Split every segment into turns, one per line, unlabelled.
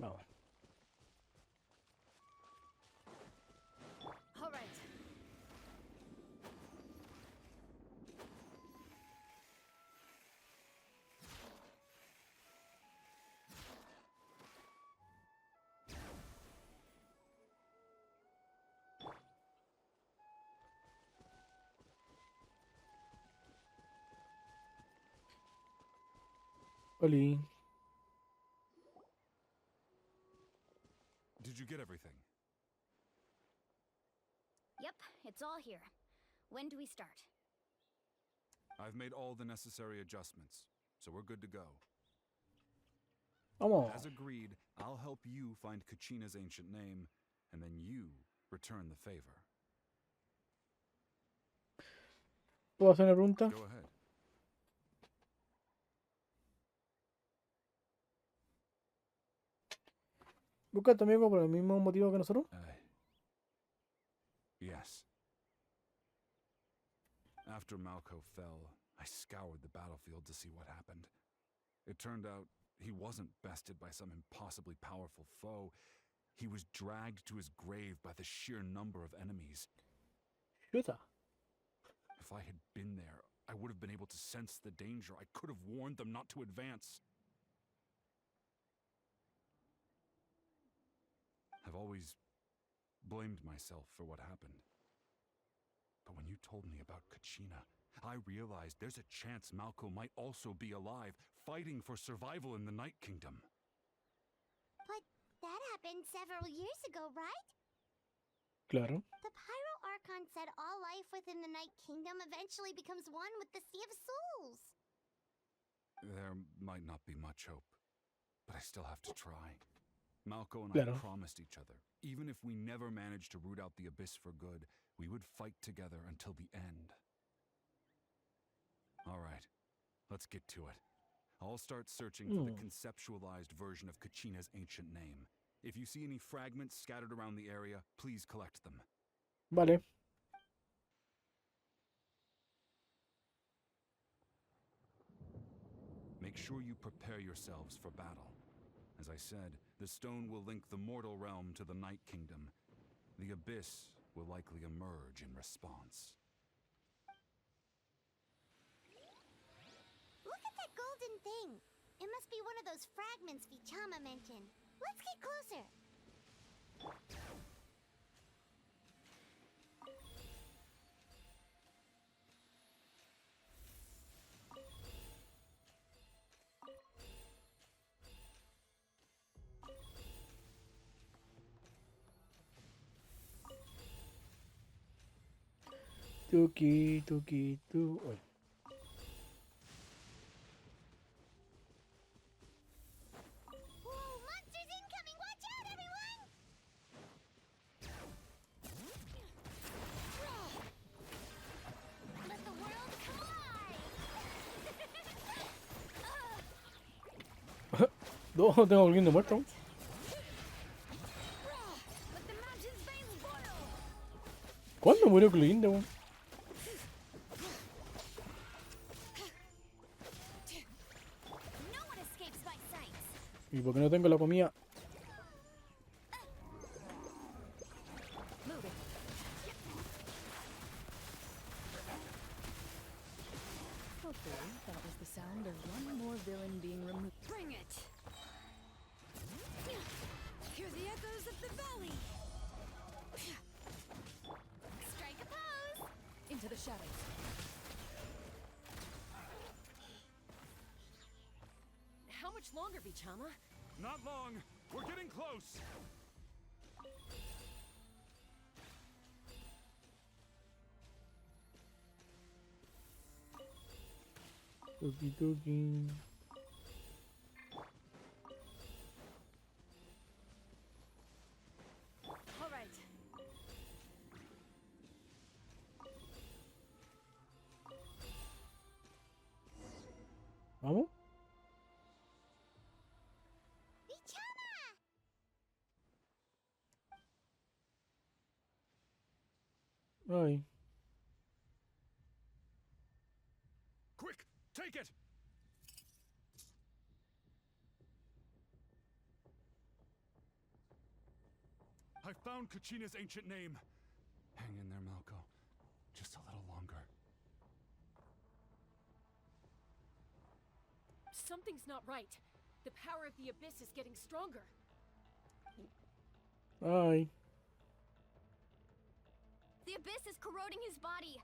Vamos.
All right.
Oli.
Did you get everything?
Yep, it's all here. When do we start?
I've made all the necessary adjustments, so we're good to go.
Vamos.
As agreed, I'll help you find Kachina's ancient name, and then you return the favor.
¿Puedo hacer una pregunta?
Go ahead.
¿Busca a tu amigo por el mismo motivo que nosotros?
Yes. After Malco fell, I scoured the battlefield to see what happened. It turned out he wasn't bested by some impossibly powerful foe. He was dragged to his grave by the sheer number of enemies.
Chuta.
If I had been there, I would have been able to sense the danger. I could have warned them not to advance. I've always blamed myself for what happened. But when you told me about Kachina, I realized there's a chance Malco might also be alive, fighting for survival in the Night Kingdom.
But that happened several years ago, right?
Claro.
The Pyro Archon said all life within the Night Kingdom eventually becomes one with the Sea of Souls.
There might not be much hope, but I still have to try. Malco and
Claro.
I promised each other, even if we never managed to root out the Abyss for good, we would fight together until the end. All right, let's get to it. I'll start searching for the conceptualized version of Kachina's ancient name. If you see any fragments scattered around the area, please collect them.
Vale.
Make sure you prepare yourselves for battle. As I said, the stone will link the mortal realm to the Night Kingdom. The Abyss will likely emerge in response.
Look at that golden thing. It must be one of those fragments Vichama mentioned. Let's get closer.
Tuki, tuki, tu. Uy.
Whoa, monsters incoming! Watch out, everyone! Let the world collide!
Dos, tengo alguien de muerto.
Let the mountain's veins boil!
¿Cuándo murió Clorinda, weón?
No one escapes my sight!
¿Y por qué no tengo la comida?
Moving. Okay, that was the sound of one more villain being removed. Bring it! Hear the echoes of the valley!
Strike a pose!
Into the shadows. How much longer, Vichama?
Not long! We're getting close!
Tuki, tuki.
All right.
¿Vamos?
Vichama!
Ay.
Quick! Take it! I found Kachina's ancient name. Hang in there, Malco. Just a little longer.
Something's not right. The power of the abyss is getting stronger.
Ay.
The abyss is corroding his body.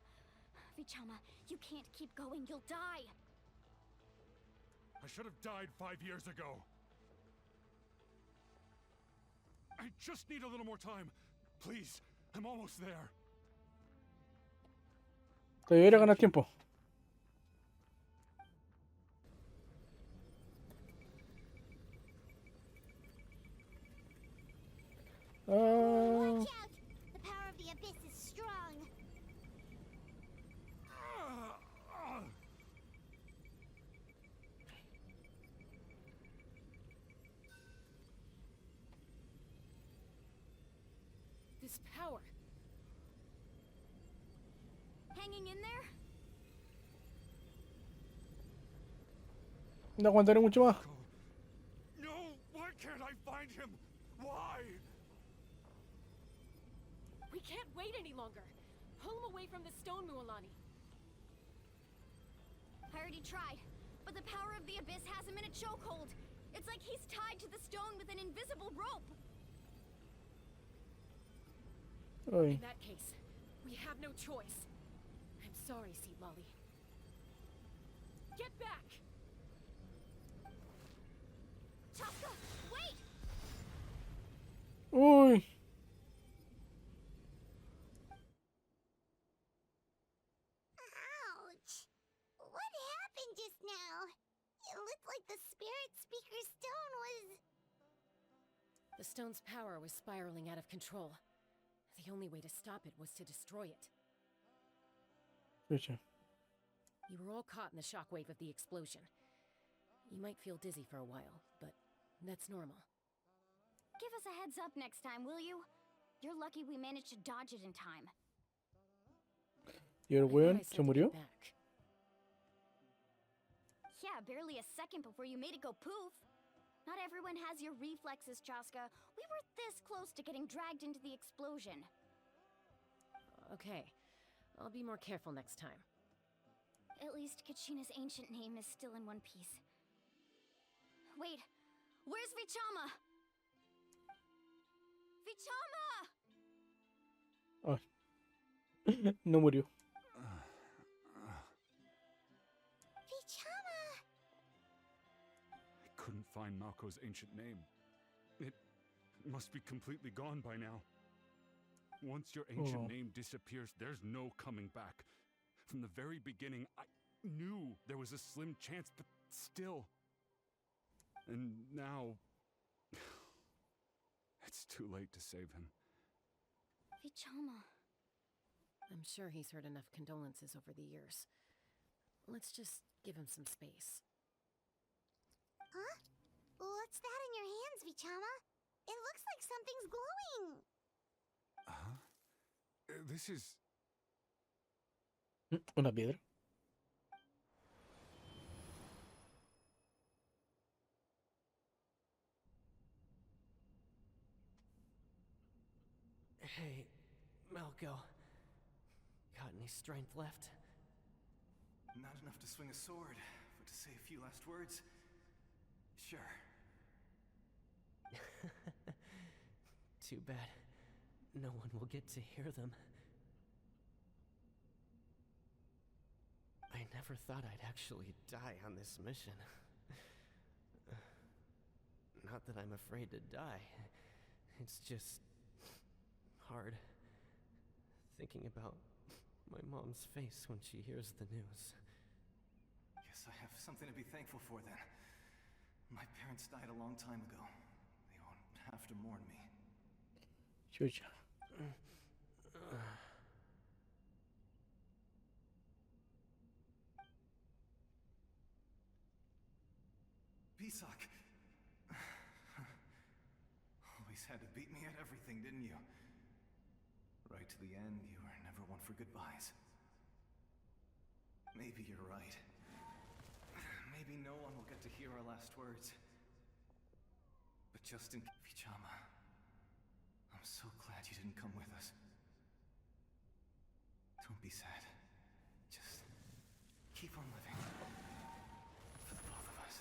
Vichama, you can't keep going. You'll die.
I should have died 5 years ago. I just need a little more time. Please, I'm almost there.
Todavía ganas tiempo. Ah.
Watch out! The power of the abyss is strong.
This power.
Hanging in there?
No aguantaré mucho más.
No, why can't I find him? Why?
We can't wait any longer. Pull him away from the stone, Mualani.
I already tried, but the power of the abyss has him in a chokehold. It's like he's tied to the stone with an invisible rope.
Ay.
In that case, we have no choice. I'm sorry, Seat Lolly. Get back!
Chaska, wait!
Uy.
Ouch! What happened just now? It looked like the spirit speaker stone was...
The stone's power was spiraling out of control. The only way to stop it was to destroy it.
Escucha.
You were all caught in the shockwave of the explosion. You might feel dizzy for a while, but that's normal.
Give us a heads up next time, will you? You're lucky we managed to dodge it in time.
¿Y el
I thought
weón
I
se
sent you
murió?
back.
Yeah, barely a second before you made it go poof. Not everyone has your reflexes, Chaska. We were this close to getting dragged into the explosion.
Okay, I'll be more careful next time.
At least Kachina's ancient name is still in one piece. Wait, where's Vichama? Vichama!
Ay. No murió.
Vichama!
I couldn't find Malco's ancient name. It must be completely gone by now. Once your ancient name disappears, there's no coming back. From the very beginning, I knew there was a slim chance, but still. And now... it's too late to save him.
Vichama.
I'm sure he's heard enough condolences over the years. Let's just give him some space.
Huh? What's that in your hands, Vichama? It looks like something's glowing.
Huh? This is...
Una piedra.
Hey, Malco. Got any strength left?
Not enough to swing a sword, but to say a few last words? Sure.
Too bad. No one will get to hear them. I never thought I'd actually die on this mission. Not that I'm afraid to die. It's just... hard. Thinking about my mom's face when she hears the news.
Guess I have something to be thankful for then. My parents died a long time ago. They won't have to mourn me.
Chucha.
Pisak! Always had to beat me at everything, didn't you? Right to the end, you were never one for goodbyes. Maybe you're right. Maybe no one will get to hear our last words. But just in Vichama, I'm so can come with us. Don't be sad. Just keep on living. For the both of us.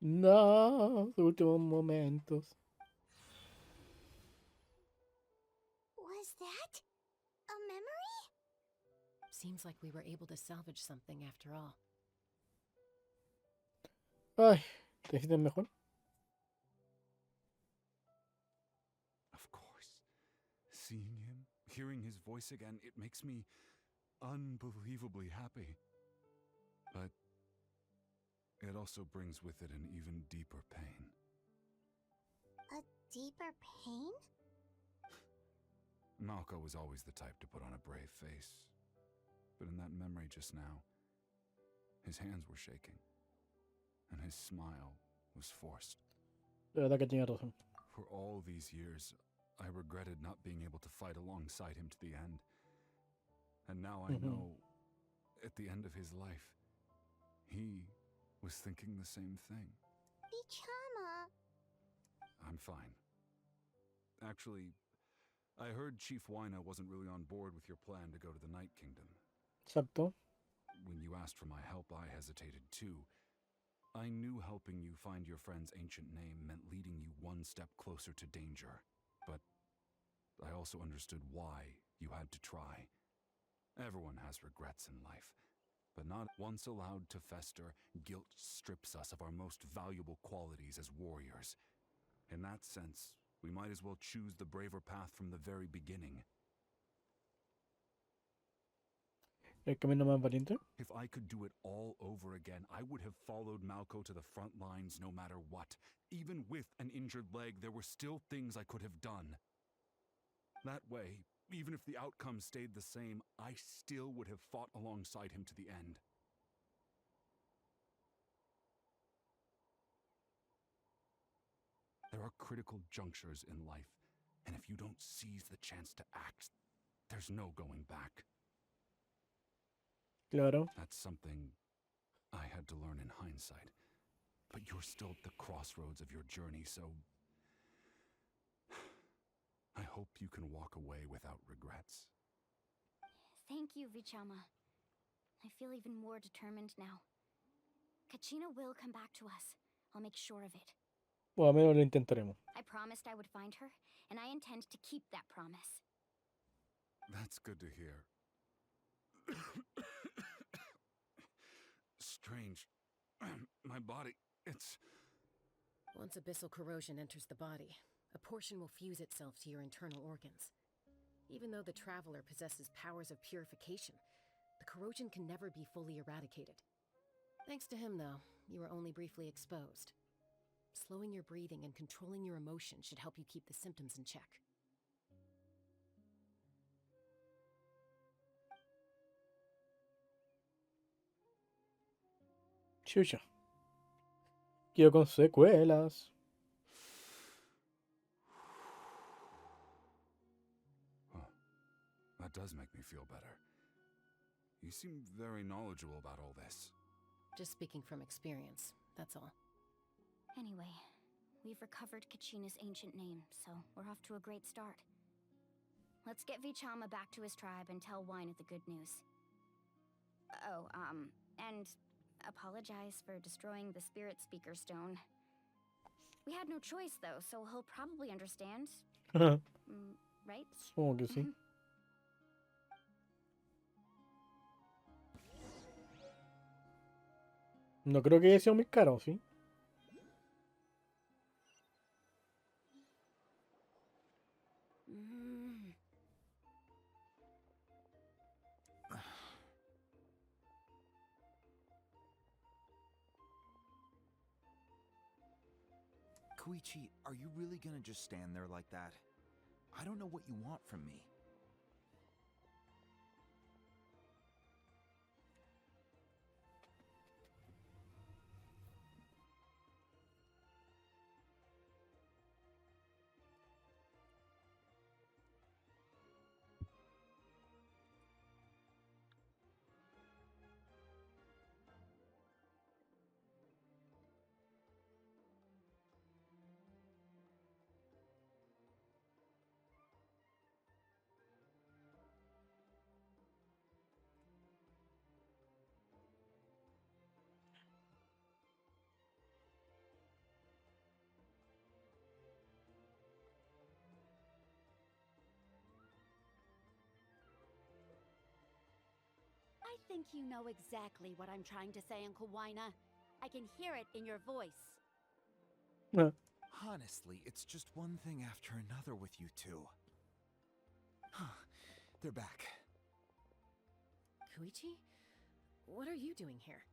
No, sus últimos momentos.
Was that a memory?
Seems like we were able to salvage something after all.
Ay, ¿te sientes mejor?
Of course. Seeing him, hearing his voice again, it makes me unbelievably happy. But it also brings with it an even deeper pain.
A deeper pain?
Malco was always the type to put on a brave face. But in that memory just now, his hands were shaking, and his smile was forced.
De verdad que tiene razón.
For all these years, I regretted not being able to fight alongside him to the end. And now I know, at the end of his life, he was thinking the same thing.
Bichama.
I'm fine. Actually, I heard Chief Wina wasn't really on board with your plan to go to the Night Kingdom.
Zapto.
When you asked for my help, I hesitated too. I knew helping you find your friend's ancient name meant leading you one step closer to danger. But I also understood why you had to try. Everyone has regrets in life. But not once allowed to fester, guilt strips us of our most valuable qualities as warriors. In that sense, we might as well choose the braver path from the very beginning.
El camino más valiente.
If I could do it all over again, I would have followed Malco to the front lines no matter what. Even with an injured leg, there were still things I could have done. That way, even if the outcome stayed the same, I still would have fought alongside him to the end. There are critical junctures in life, and if you don't seize the chance to act, there's no going back.
Claro.
That's something I had to learn in hindsight. But you're still at the crossroads of your journey, so I hope you can walk away without regrets.
Thank you, Vichama. I feel even more determined now. Kachina will come back to us. I'll make sure of it.
Bueno, al menos lo intentaremos.
I promised I would find her, and I intend to keep that promise.
That's good to hear. Strange. My body, it's...
Once abyssal corrosion enters the body, a portion will fuse itself to your internal organs. Even though the Traveler possesses powers of purification, the corrosion can never be fully eradicated. Thanks to him, though, you were only briefly exposed. Slowing your breathing and controlling your emotions should help you keep the symptoms in check.
Chucha. Quedo con secuelas.
That does make me feel better. You seem very knowledgeable about all this.
Just speaking from experience, that's all.
Anyway, we've recovered Kachina's ancient name, so we're off to a great start. Let's get Vichama back to his tribe and tell Wina the good news. Oh, and apologize for destroying the Spirit Speaker Stone. We had no choice, though, so he'll probably understand. Right?
Supongo que sí. No creo que haya sido muy caro, ¿sí?
Koichi, are you really gonna just stand there like that? I don't know what you want from me.
I think you know exactly what I'm trying to say, Uncle Wina. I can hear it in your voice.
Honestly, it's just one thing after another with you two. They're back.
Koichi? What are you doing here?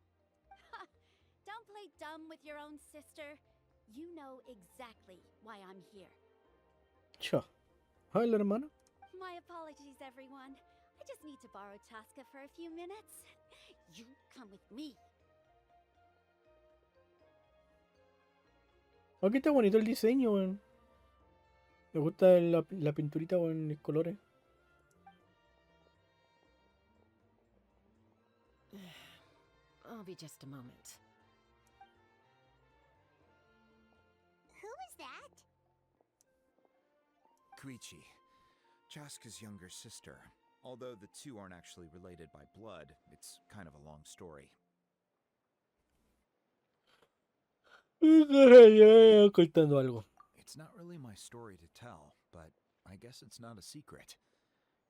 Don't play dumb with your own sister. You know exactly why I'm here.
Cha. Hi, la hermana.
My apologies, everyone. I just need to borrow Chaska for a few minutes. You come with me.
Aquí está bonito el diseño, weón. Me gusta la pinturita, weón, los colores.
I'll be just a moment.
Who was that?
Koichi, Chaska's younger sister. Although the two aren't actually related by blood, it's kind of a long story.
Ocultando algo.
It's not really my story to tell, but I guess it's not a secret.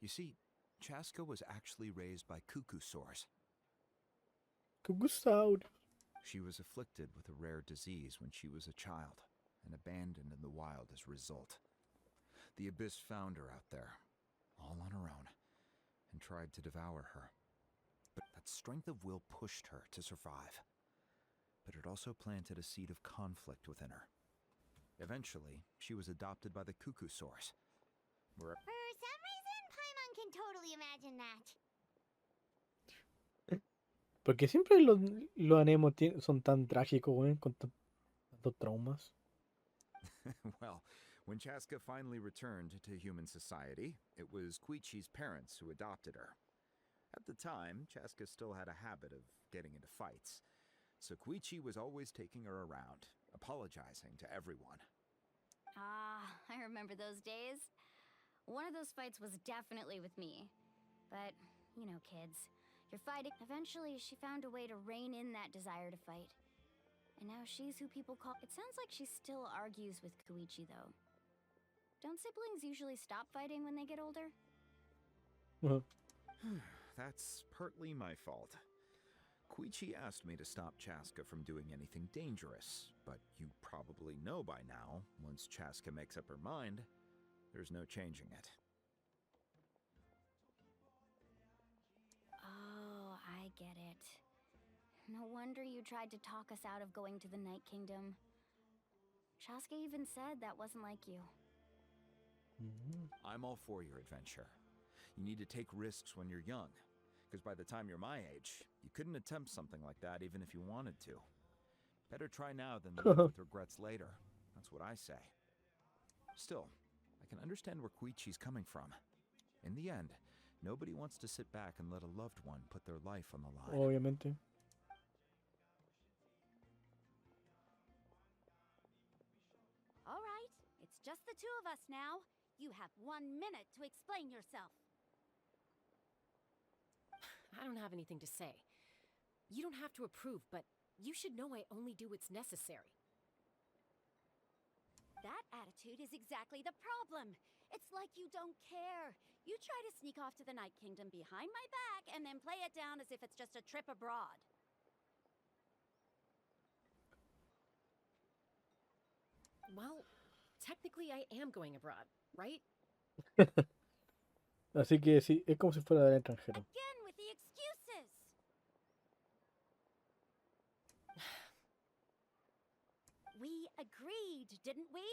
You see, Chaska was actually raised by cuckoo sores.
Cuckoosaur.
She was afflicted with a rare disease when she was a child and abandoned in the wild as a result. The Abyss found her out there, all on her own, and tried to devour her. But that strength of will pushed her to survive. But it also planted a seed of conflict within her. Eventually, she was adopted by the cuckoo source.
For some reason, Paimon can totally imagine that.
Porque siempre los anemos son tan trágicos, weón, con tantos traumas.
Well, when Chaska finally returned to human society, it was Koichi's parents who adopted her. At the time, Chaska still had a habit of getting into fights, so Koichi was always taking her around, apologizing to everyone.
Ah, I remember those days. One of those fights was definitely with me. But, you know, kids. You're fighting. Eventually, she found a way to rein in that desire to fight. And now she's who people call... It sounds like she still argues with Koichi, though. Don't siblings usually stop fighting when they get older?
That's partly my fault. Koichi asked me to stop Chaska from doing anything dangerous, but you probably know by now, once Chaska makes up her mind, there's no changing it.
Oh, I get it. No wonder you tried to talk us out of going to the Night Kingdom. Chaska even said that wasn't like you.
I'm all for your adventure. You need to take risks when you're young, because by the time you're my age, you couldn't attempt something like that even if you wanted to. Better try now than live with regrets later. That's what I say. Still, I can understand where Koichi's coming from. In the end, nobody wants to sit back and let a loved one put their life on the line.
Obviamente.
All right, it's just the two of us now. You have 1 minute to explain yourself.
I don't have anything to say. You don't have to approve, but you should know I only do what's necessary.
That attitude is exactly the problem. It's like you don't care. You try to sneak off to the Night Kingdom behind my back and then play it down as if it's just a trip abroad.
Well, technically I am going abroad, right?
Así que sí, es como si fuera del extranjero.
Again with the excuses. We agreed, didn't we?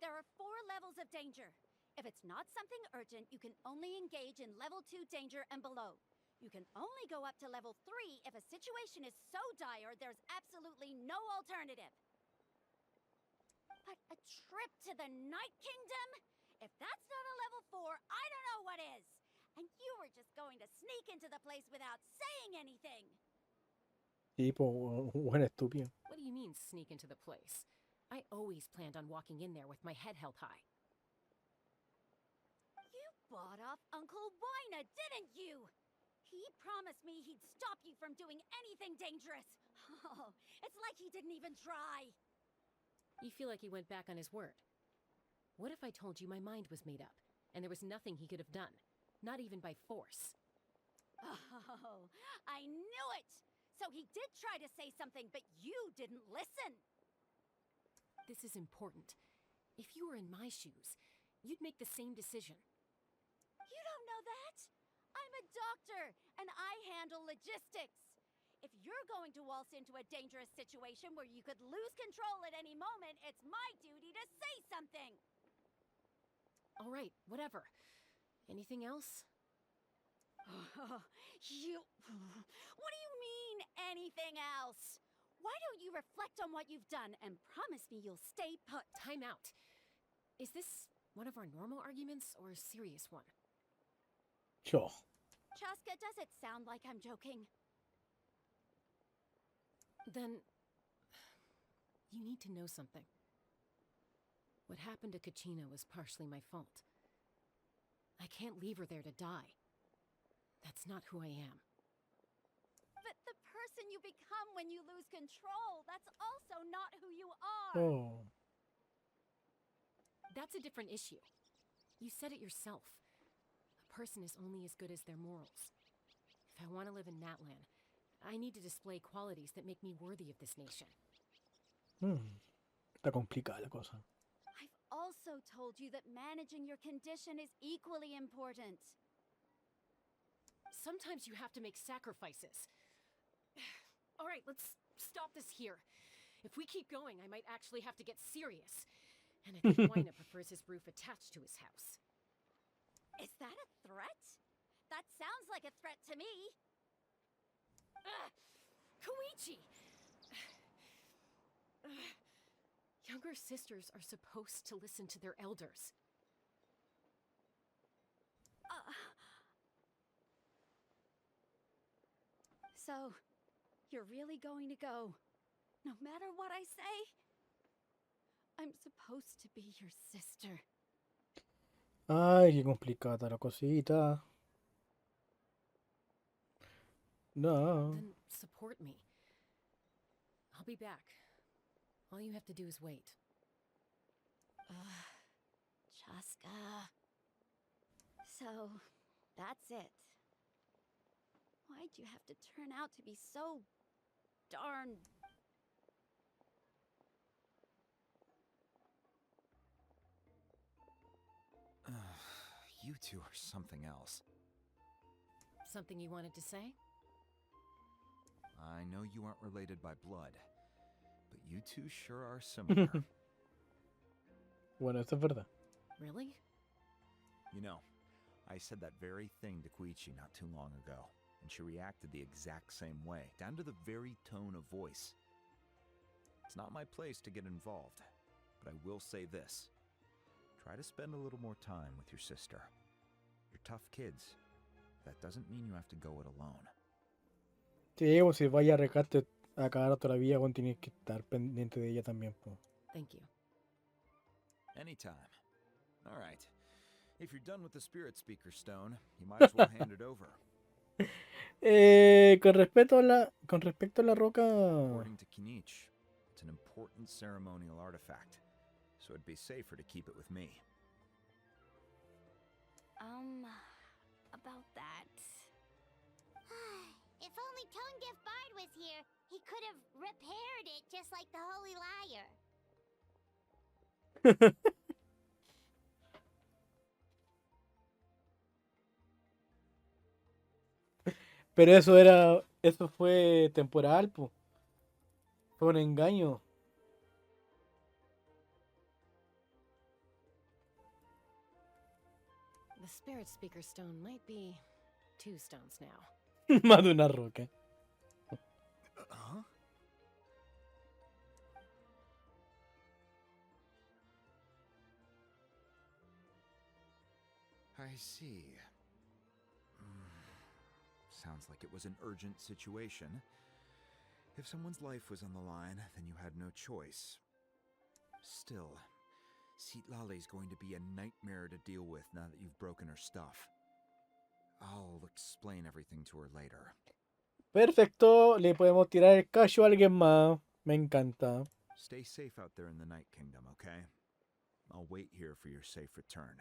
There are 4 levels of danger. If it's not something urgent, you can only engage in level 2 danger and below. You can only go up to level 3 if a situation is so dire there's absolutely no alternative. But a trip to the Night Kingdom? If that's not a level 4, I don't know what is. And you were just going to sneak into the place without saying anything.
Tipo, buena estúpido.
What do you mean, sneak into the place? I always planned on walking in there with my head held high.
You bought off Uncle Wina, didn't you? He promised me he'd stop you from doing anything dangerous. Oh, it's like he didn't even try.
You feel like he went back on his word. What if I told you my mind was made up, and there was nothing he could have done? Not even by force.
Oh, I knew it! So he did try to say something, but you didn't listen!
This is important. If you were in my shoes, you'd make the same decision.
You don't know that! I'm a doctor, and I handle logistics! If you're going to waltz into a dangerous situation where you could lose control at any moment, it's my duty to say something!
All right, whatever. Anything else?
You... What do you mean, anything else? Why don't you reflect on what you've done and promise me you'll stay put?
Time out. Is this one of our normal arguments or a serious one?
Sure.
Chaska, does it sound like I'm joking?
Then... you need to know something. What happened to Kachina was partially my fault. I can't leave her there to die. That's not who I am.
But the person you become when you lose control, that's also not who you are!
Oh.
That's a different issue. You said it yourself. A person is only as good as their morals. If I want to live in Natlan, I need to display qualities that make me worthy of this nation.
Está complicada la cosa.
I've also told you that managing your condition is equally important.
Sometimes you have to make sacrifices. All right, let's stop this here. If we keep going, I might actually have to get serious. And I think Wina prefers his roof attached to his house.
Is that a threat? That sounds like a threat to me.
Koichi! Younger sisters are supposed to listen to their elders.
So, you're really going to go, no matter what I say? I'm supposed to be your sister.
Ay, qué complicada la cosita. No.
Then support me. I'll be back. All you have to do is wait.
Chaska. So, that's it. Why'd you have to turn out to be so darn...
You two are something else.
Something you wanted to say?
I know you aren't related by blood, but you two sure are similar.
Bueno, eso es verdad.
Really?
You know, I said that very thing to Koichi not too long ago, and she reacted the exact same way, down to the very tone of voice. It's not my place to get involved, but I will say this. Try to spend a little more time with your sister. You're tough kids. That doesn't mean you have to go it alone.
Sí, pues si vaya a rescate a cada rato la vida, bueno, tienes que estar pendiente de ella también, pues.
Thank you.
Anytime. All right. If you're done with the spirit speaker stone, you might as well hand it over.
Con respecto a la roca,
According to Kinich, it's an important ceremonial artifact, so it'd be safer to keep it with me.
About that. If only Tonegif Bard was here, he could have repaired it just like the Holy Liar.
pero eso fue temporal, pues. Fue un engaño.
The spirit speaker stone might be 2 stones now.
Más de una roca.
Huh? I see. Sounds like it was an urgent situation. If someone's life was on the line, then you had no choice. Still, Citlali's going to be a nightmare to deal with now that you've broken her stuff. I'll explain everything to her later.
Perfecto, le podemos tirar el cacho a alguien más. Me encanta.
Stay safe out there in the Night Kingdom, okay? I'll wait here for your safe return.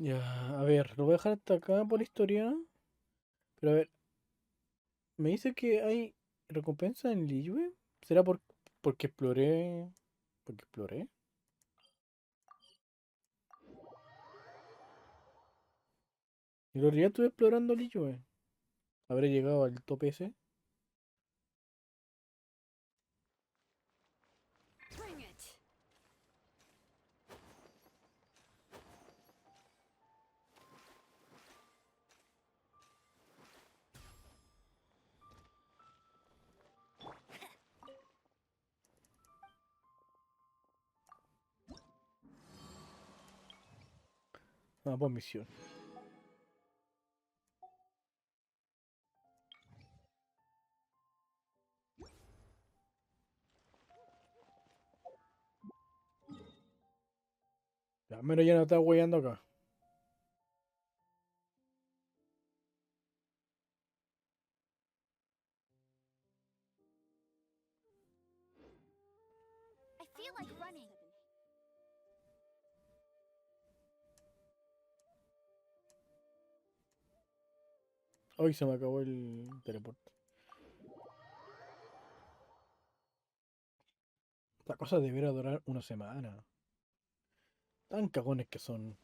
Ya, a ver, lo voy a dejar hasta acá por historia. Pero a ver, me dice que hay recompensa en Liyue. ¿Será porque exploré? ¿Porque exploré? En realidad estuve explorando Liyue. ¿Habré llegado al tope ese?
Bring it!
Ah, pues misión. Ya, menos ya no está hueando acá.
I feel like running.
Hoy se me acabó el teleporte. La cosa debería durar una semana. Tan cagones que son.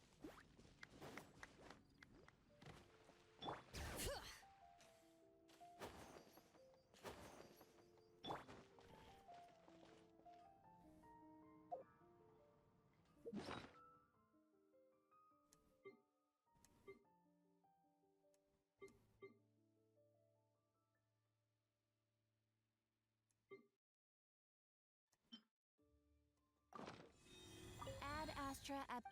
Add Astra at.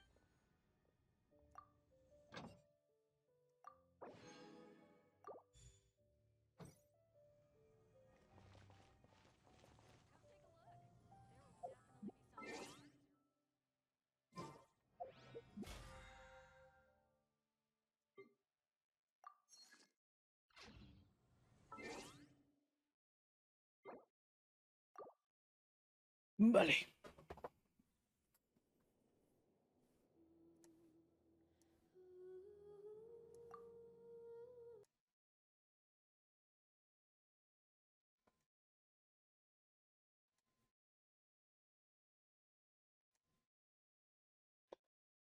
Vale.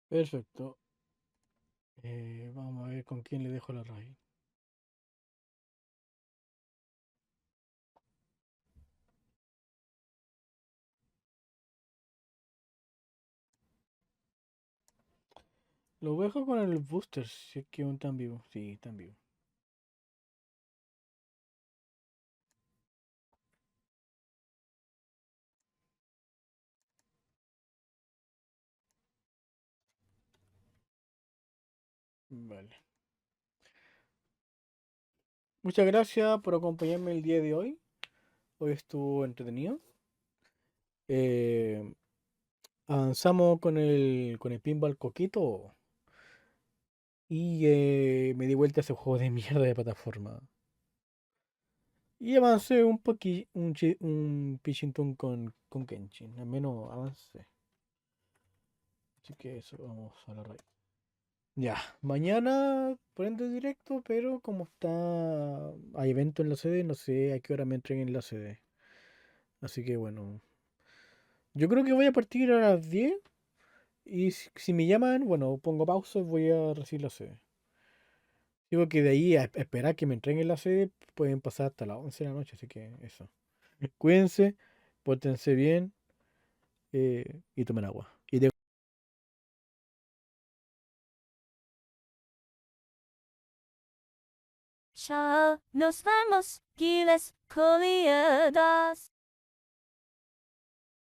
Perfecto. Vamos a ver con quién le dejo la raíz. Lo dejo con el booster, si es que aún están vivos. Sí, están vivos. Vale. Muchas gracias por acompañarme el día de hoy. Hoy estuvo entretenido. Eh, Avanzamos con el pinball coquito. Y me di vuelta a ese juego de mierda de plataforma. Y avancé un pichintún con Kenshin. Al menos avancé. Así que eso, vamos a la raíz. Ya, mañana prende directo, pero como hay evento en la sede, no sé a qué hora me entreguen en la sede. Así que bueno, yo creo que voy a partir a las 10 y si me llaman, bueno, pongo pausa y voy a recibir la sede. Digo que de ahí a esperar que me entreguen la sede pueden pasar hasta las 11 de la noche, así que eso. Cuídense, pórtense bien y tomen agua.
Chao, nos vemos, Giles Colliadas.